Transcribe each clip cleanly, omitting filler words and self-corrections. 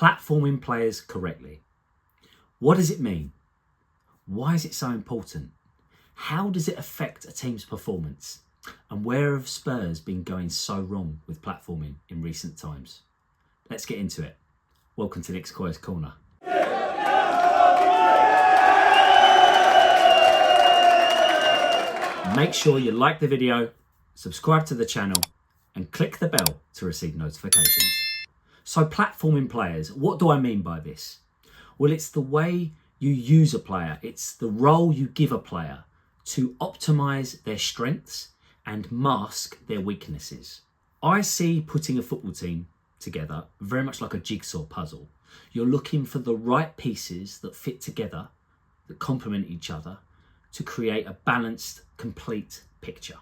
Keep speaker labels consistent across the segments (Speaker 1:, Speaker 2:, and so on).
Speaker 1: Platforming players correctly. What does it mean? Why is it so important? How does it affect a team's performance? And where have Spurs been going so wrong with platforming in recent times? Let's get into it. Welcome to Nick's COYS Corner. Make sure you like the video, subscribe to the channel, and click the bell to receive notifications. So platforming players, what do I mean by this? Well, it's the way you use a player. It's the role you give a player to optimize their strengths and mask their weaknesses. I see putting a football team together very much like a jigsaw puzzle. You're looking for the right pieces that fit together, that complement each other, to create a balanced, complete picture.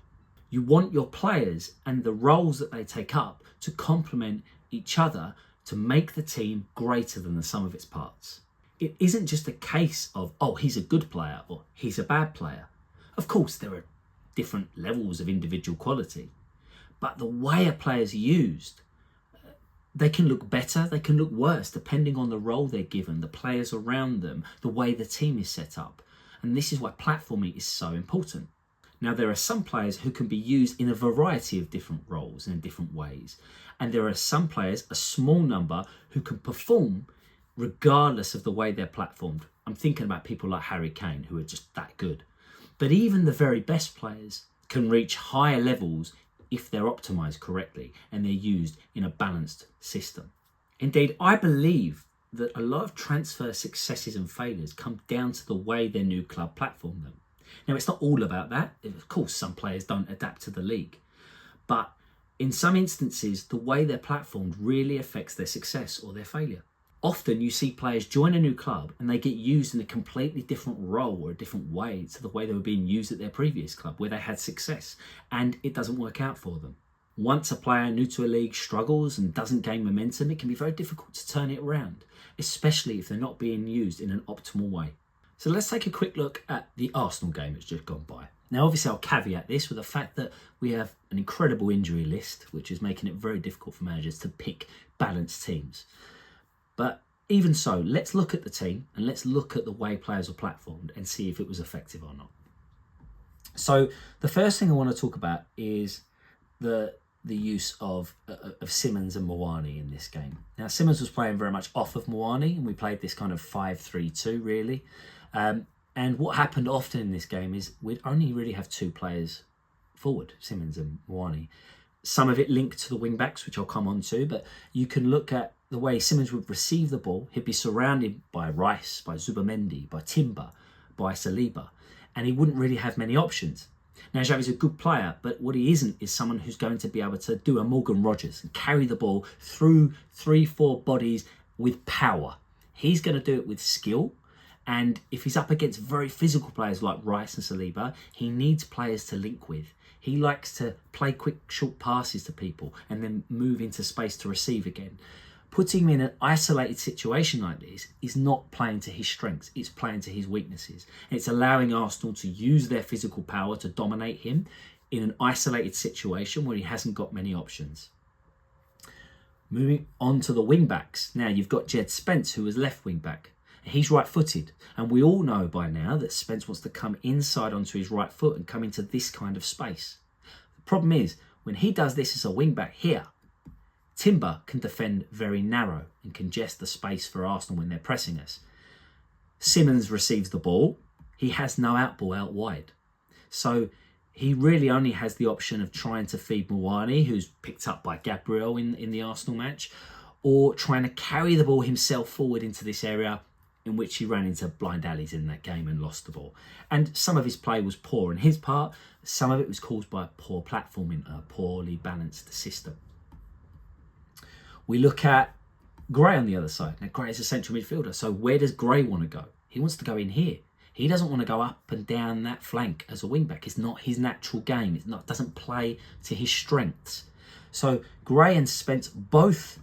Speaker 1: You want your players and the roles that they take up to complement each other to make the team greater than the sum of its parts. It isn't just a case of, oh, he's a good player or he's a bad player. Of course, there are different levels of individual quality, but the way a player's used, they can look better, they can look worse, depending on the role they're given, the players around them, the way the team is set up. And this is why platforming is so important. Now, there are some players who can be used in a variety of different roles and in different ways. And there are some players, a small number, who can perform regardless of the way they're platformed. I'm thinking about people like Harry Kane, who are just that good. But even the very best players can reach higher levels if they're optimized correctly and they're used in a balanced system. Indeed, I believe that a lot of transfer successes and failures come down to the way their new club platform them. Now, it's not all about that. Of course, some players don't adapt to the league. But in some instances, the way they're platformed really affects their success or their failure. Often you see players join a new club and they get used in a completely different role or a different way to the way they were being used at their previous club where they had success, and it doesn't work out for them. Once a player new to a league struggles and doesn't gain momentum, it can be very difficult to turn it around, especially if they're not being used in an optimal way. So let's take a quick look at the Arsenal game that's just gone by. Now, obviously, I'll caveat this with the fact that we have an incredible injury list, which is making it very difficult for managers to pick balanced teams. But even so, let's look at the team and let's look at the way players are platformed and see if it was effective or not. So the first thing I want to talk about is the use of Simons and Muani in this game. Now, Simons was playing very much off of Muani, and we played this kind of 5-3-2 really. And what happened often in this game is we'd only really have two players forward, Simons and Muani. Some of it linked to the wing backs, which I'll come on to, but you can look at the way Simons would receive the ball. He'd be surrounded by Rice, by Zubamendi, by Timber, by Saliba, and he wouldn't really have many options. Now, Xavi's a good player, but what he isn't is someone who's going to be able to do a Morgan Rogers and carry the ball through 3-4 bodies with power. He's going to do it with skill, and if he's up against very physical players like Rice and Saliba, he needs players to link with. He likes to play quick, short passes to people and then move into space to receive again. Putting him in an isolated situation like this is not playing to his strengths, it's playing to his weaknesses. It's allowing Arsenal to use their physical power to dominate him in an isolated situation where he hasn't got many options. Moving on to the wing backs. Now, you've got Djed Spence, who is left wing back. He's right-footed, and we all know by now that Spence wants to come inside onto his right foot and come into this kind of space. The problem is, when he does this as a wing back here, Timber can defend very narrow and congest the space for Arsenal when they're pressing us. Simons receives the ball. He has no out ball out wide. So he really only has the option of trying to feed Muani, who's picked up by Gabriel in the Arsenal match, or trying to carry the ball himself forward into this area in which he ran into blind alleys in that game and lost the ball. And some of his play was poor in his part. Some of it was caused by poor platforming, a poorly balanced system. We look at Gray on the other side. Now, Gray is a central midfielder, so where does Gray want to go? He wants to go in here. He doesn't want to go up and down that flank as a wing-back. It's not his natural game. It doesn't play to his strengths. So Gray and Spence both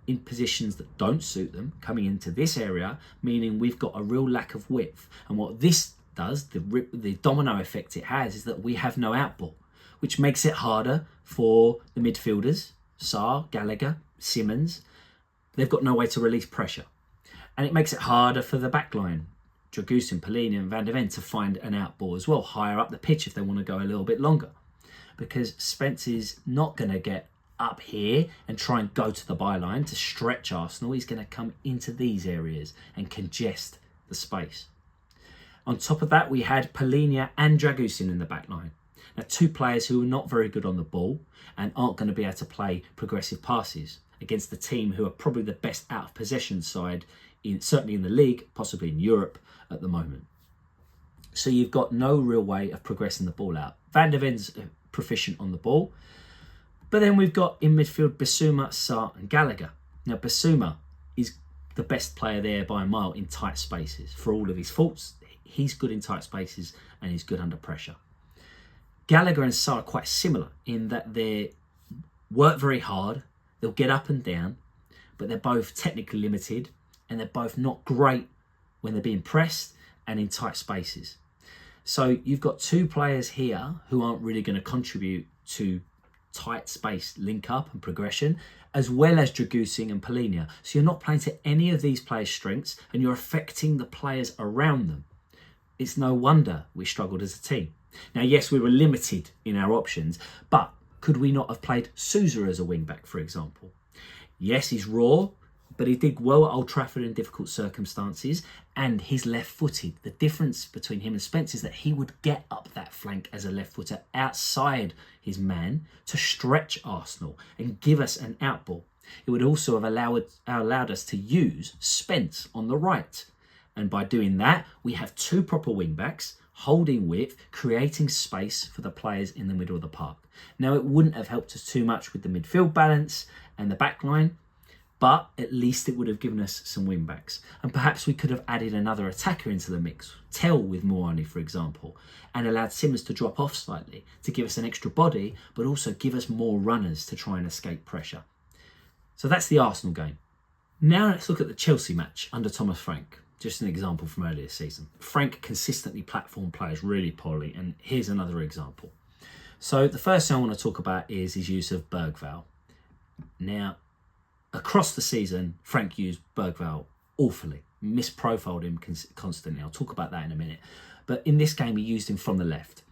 Speaker 1: in positions that don't suit them, coming into this area, meaning we've got a real lack of width. And what this does, the domino effect it has, is that we have no outball, which makes it harder for the midfielders, Sarr, Gallagher, Simons, they've got no way to release pressure. And it makes it harder for the back line, Dragusin, Polina and Van de Ven, to find an out ball as well, higher up the pitch if they want to go a little bit longer. Because Spence is not going to get up here and try and go to the byline to stretch Arsenal. He's going to come into these areas and congest the space. On top of that, we had Polina and Dragusin in the back line. Now, two players who are not very good on the ball and aren't going to be able to play progressive passes against the team who are probably the best out of possession side, certainly in the league, possibly in Europe at the moment. So you've got no real way of progressing the ball out. Van de Ven's proficient on the ball. But then we've got in midfield Bissouma, Sarr and Gallagher. Now Bissouma is the best player there by a mile in tight spaces. For all of his faults, he's good in tight spaces and he's good under pressure. Gallagher and Sarr are quite similar in that they work very hard, they'll get up and down, but they're both technically limited and they're both not great when they're being pressed and in tight spaces. So you've got two players here who aren't really going to contribute to tight space link up and progression, as well as Dragusin and Polina. So you're not playing to any of these players' strengths and you're affecting the players around them. It's no wonder we struggled as a team. Now, yes, we were limited in our options, but could we not have played Sousa as a wing-back, for example? Yes, he's raw, but he did well at Old Trafford in difficult circumstances, and he's left-footed. The difference between him and Spence is that he would get up that flank as a left-footer outside his man to stretch Arsenal and give us an out ball. It would also have allowed us to use Spence on the right. And by doing that, we have two proper wing-backs, holding width, creating space for the players in the middle of the park. Now, it wouldn't have helped us too much with the midfield balance and the back line, but at least it would have given us some wing-backs. And perhaps we could have added another attacker into the mix, Tell with Moani, for example, and allowed Simmons to drop off slightly to give us an extra body, but also give us more runners to try and escape pressure. So that's the Arsenal game. Now let's look at the Chelsea match under Thomas Frank. Just an example from earlier this season. Frank consistently platformed players really poorly, and here's another example. So the first thing I want to talk about is his use of Bergvall. Now, across the season, Frank used Bergvall awfully, misprofiled him constantly. I'll talk about that in a minute. But in this game, he used him from the left.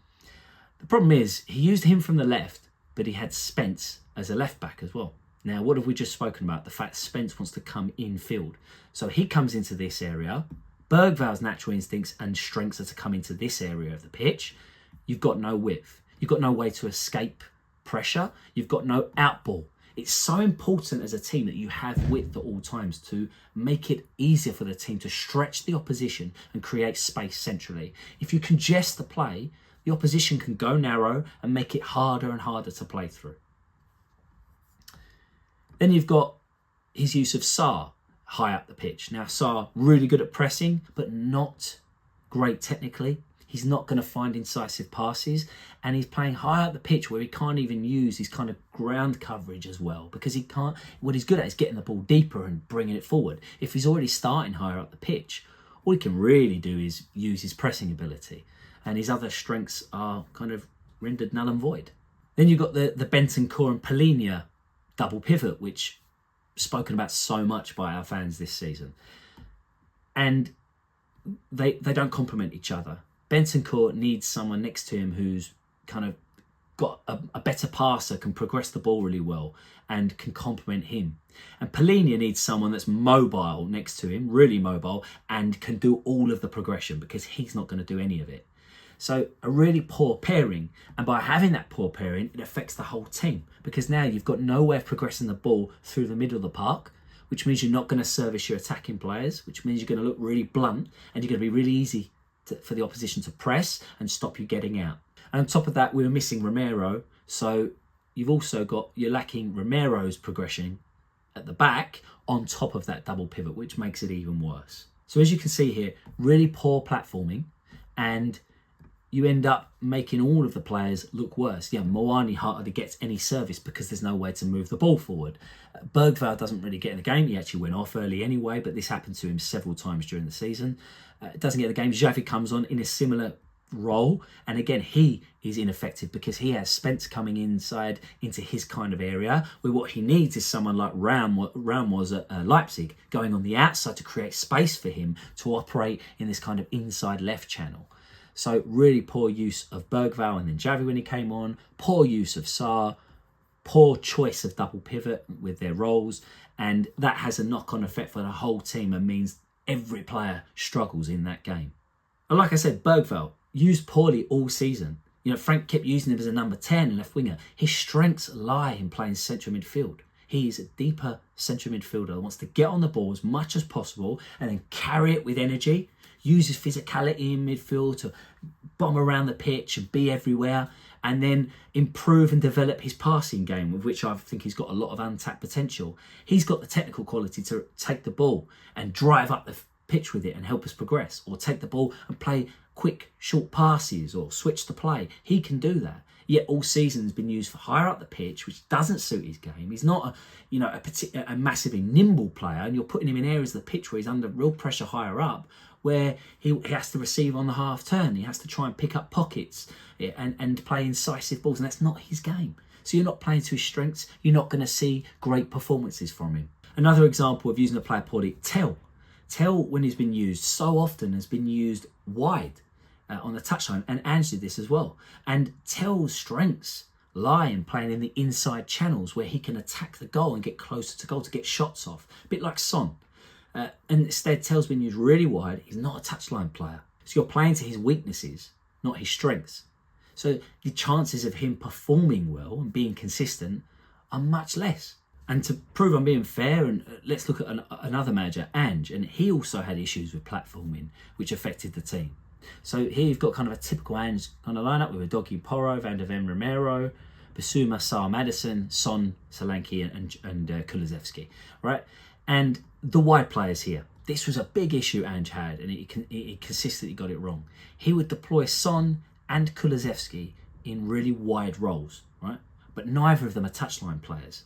Speaker 1: The problem is, he used him from the left, but he had Spence as a left back as well. Now, what have we just spoken about? The fact Spence wants to come infield. So he comes into this area. Bergvall's natural instincts and strengths are to come into this area of the pitch. You've got no width. You've got no way to escape pressure. You've got no out ball. It's so important as a team that you have width at all times to make it easier for the team to stretch the opposition and create space centrally. If you congest the play, the opposition can go narrow and make it harder and harder to play through. Then you've got his use of Sarr high up the pitch. Now, Sarr, really good at pressing, but not great technically. He's not going to find incisive passes, and he's playing high up the pitch where he can't even use his kind of ground coverage as well, because he can't. What he's good at is getting the ball deeper and bringing it forward. If he's already starting higher up the pitch, all he can really do is use his pressing ability, and his other strengths are kind of rendered null and void. Then you've got the Bentancur and Polina double pivot, which spoken about so much by our fans this season, and they don't complement each other. Bentancur needs someone next to him who's kind of got a better passer, can progress the ball really well and can complement him. And Polina needs someone that's mobile next to him, really mobile, and can do all of the progression, because he's not going to do any of it. So a really poor pairing, and by having that poor pairing, it affects the whole team, because now you've got no way of progressing the ball through the middle of the park, which means you're not going to service your attacking players, which means you're going to look really blunt and you're going to be really easy for the opposition to press and stop you getting out. And on top of that, we were missing Romero, so you're lacking Romero's progression at the back on top of that double pivot, which makes it even worse. So as you can see here, really poor platforming, and you end up making all of the players look worse. Yeah, Moani hardly gets any service because there's no way to move the ball forward. Bergvall doesn't really get in the game. He actually went off early anyway, but this happened to him several times during the season. Doesn't get the game. Xavi comes on in a similar role. And again, he is ineffective because he has Spence coming inside into his kind of area, where what he needs is someone like Ram was at Leipzig, going on the outside to create space for him to operate in this kind of inside left channel. So really poor use of Bergvall and then Xavi when he came on, poor use of Sarr, poor choice of double pivot with their roles, and that has a knock-on effect for the whole team and means every player struggles in that game. And like I said, Bergvall used poorly all season. You know, Frank kept using him as a number 10 left winger. His strengths lie in playing central midfield. He is a deeper central midfielder that wants to get on the ball as much as possible and then carry it with energy, use his physicality in midfield to bomb around the pitch and be everywhere, and then improve and develop his passing game, with which I think he's got a lot of untapped potential. He's got the technical quality to take the ball and drive up the pitch with it and help us progress, or take the ball and play quick, short passes or switch the play. He can do that. Yet all season has been used for higher up the pitch, which doesn't suit his game. He's not a massively nimble player, and you're putting him in areas of the pitch where he's under real pressure higher up, where he has to receive on the half turn. He has to try and pick up pockets and play incisive balls, and that's not his game. So you're not playing to his strengths. You're not going to see great performances from him. Another example of using a player poorly, Tell, when he's been used so often, has been used wide on the touchline, and Ange did this as well. And Tell's strengths lie in playing in the inside channels where he can attack the goal and get closer to goal to get shots off, a bit like Son. And instead, Tell's been used really wide. He's not a touchline player. So you're playing to his weaknesses, not his strengths. So the chances of him performing well and being consistent are much less. And to prove I'm being fair, and let's look at another manager, Ange, and he also had issues with platforming, which affected the team. So here you've got kind of a typical Ange kind of lineup with Udogie, Porro, Van der Ven, Romero, Bissouma, Sarr, Maddison, Son, Solanke, and Kulusevski, right? And the wide players here, this was a big issue Ange had, and he consistently got it wrong. He would deploy Son and Kulusevski in really wide roles, right? But neither of them are touchline players.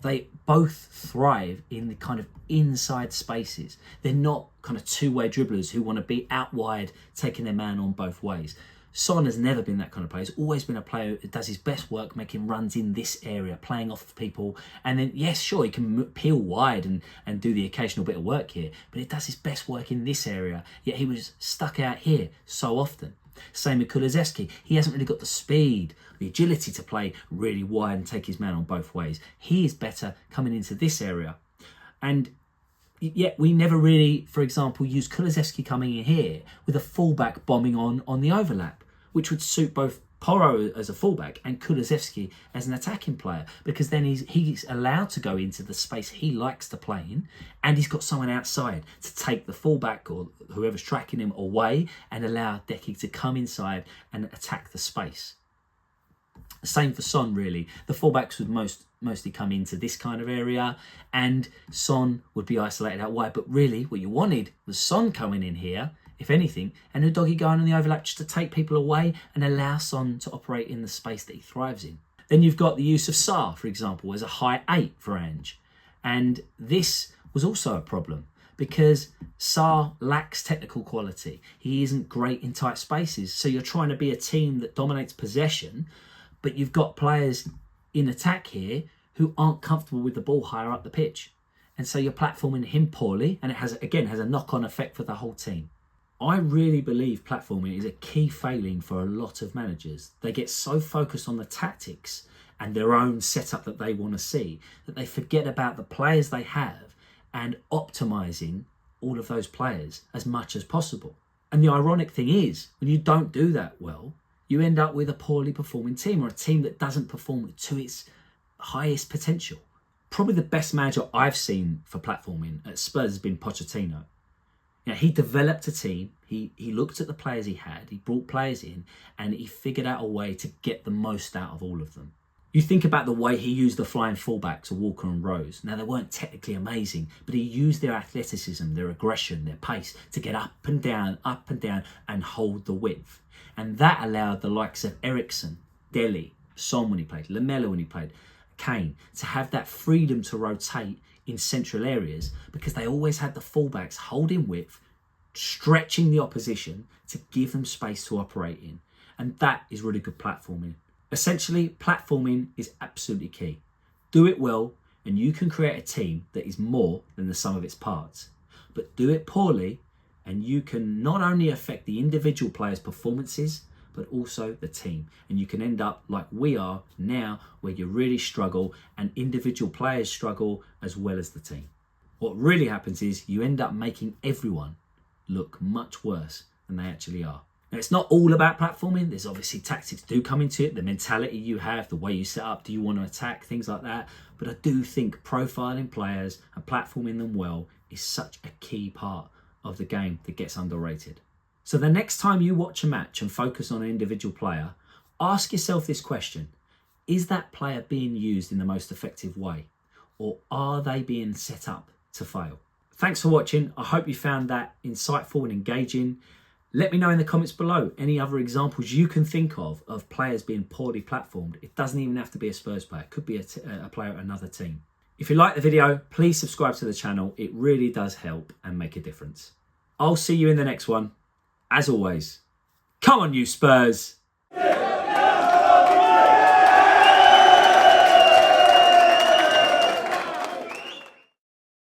Speaker 1: They both thrive in the kind of inside spaces. They're not kind of two-way dribblers who want to be out wide, taking their man on both ways. Son has never been that kind of player. He's always been a player who does his best work making runs in this area, playing off of people. And then, yes, sure, he can peel wide and do the occasional bit of work here, but he does his best work in this area. Yet he was stuck out here so often. Same with Kulusevski. He hasn't really got the speed, the agility to play really wide and take his man on both ways. He is better coming into this area. And yet we never really, for example, use Kulusevski coming in here with a fullback bombing on the overlap, which would suit both Porro as a fullback and Kulusevski as an attacking player, because then he's allowed to go into the space he likes to play in, and he's got someone outside to take the fullback or whoever's tracking him away and allow Deki to come inside and attack the space. Same for Son, really. The fullbacks would mostly come into this kind of area, and Son would be isolated out wide. But really, what you wanted was Son coming in here, if anything, and Udogie going on the overlap just to take people away and allow Son to operate in the space that he thrives in. Then you've got the use of Sarr, for example, as a high 8 for Ange. And this was also a problem because Sarr lacks technical quality. He isn't great in tight spaces. So you're trying to be a team that dominates possession, but you've got players in attack here who aren't comfortable with the ball higher up the pitch. And so you're platforming him poorly, and it has a knock-on effect for the whole team. I really believe platforming is a key failing for a lot of managers. They get so focused on the tactics and their own setup that they want to see that they forget about the players they have and optimising all of those players as much as possible. And the ironic thing is, when you don't do that well, you end up with a poorly performing team, or a team that doesn't perform to its highest potential. Probably the best manager I've seen for platforming at Spurs has been Pochettino. You know, he developed a team, he looked at the players he had, he brought players in, and he figured out a way to get the most out of all of them. You think about the way he used the flying fullbacks of Walker and Rose. Now, they weren't technically amazing, but he used their athleticism, their aggression, their pace to get up and down, and hold the width. And that allowed the likes of Eriksen, Dele, Son when he played, Lamela when he played, Kane, to have that freedom to rotate in central areas because they always had the fullbacks holding width, stretching the opposition to give them space to operate in. And that is really good platforming. Essentially, platforming is absolutely key. Do it well, and you can create a team that is more than the sum of its parts. But do it poorly, and you can not only affect the individual players' performances, but also the team. And you can end up like we are now, where you really struggle and individual players struggle as well as the team. What really happens is you end up making everyone look much worse than they actually are. Now, it's not all about platforming. There's obviously tactics do come into it, the mentality you have, the way you set up, do you want to attack, things like that. But I do think profiling players and platforming them well is such a key part of the game that gets underrated. So the next time you watch a match and focus on an individual player, ask yourself this question: is that player being used in the most effective way? Or are they being set up to fail? Thanks for watching. I hope you found that insightful and engaging. Let me know in the comments below any other examples you can think of players being poorly platformed. It doesn't even have to be a Spurs player. It could be a player at another team. If you like the video, please subscribe to the channel. It really does help and make a difference. I'll see you in the next one. As always, come on you Spurs!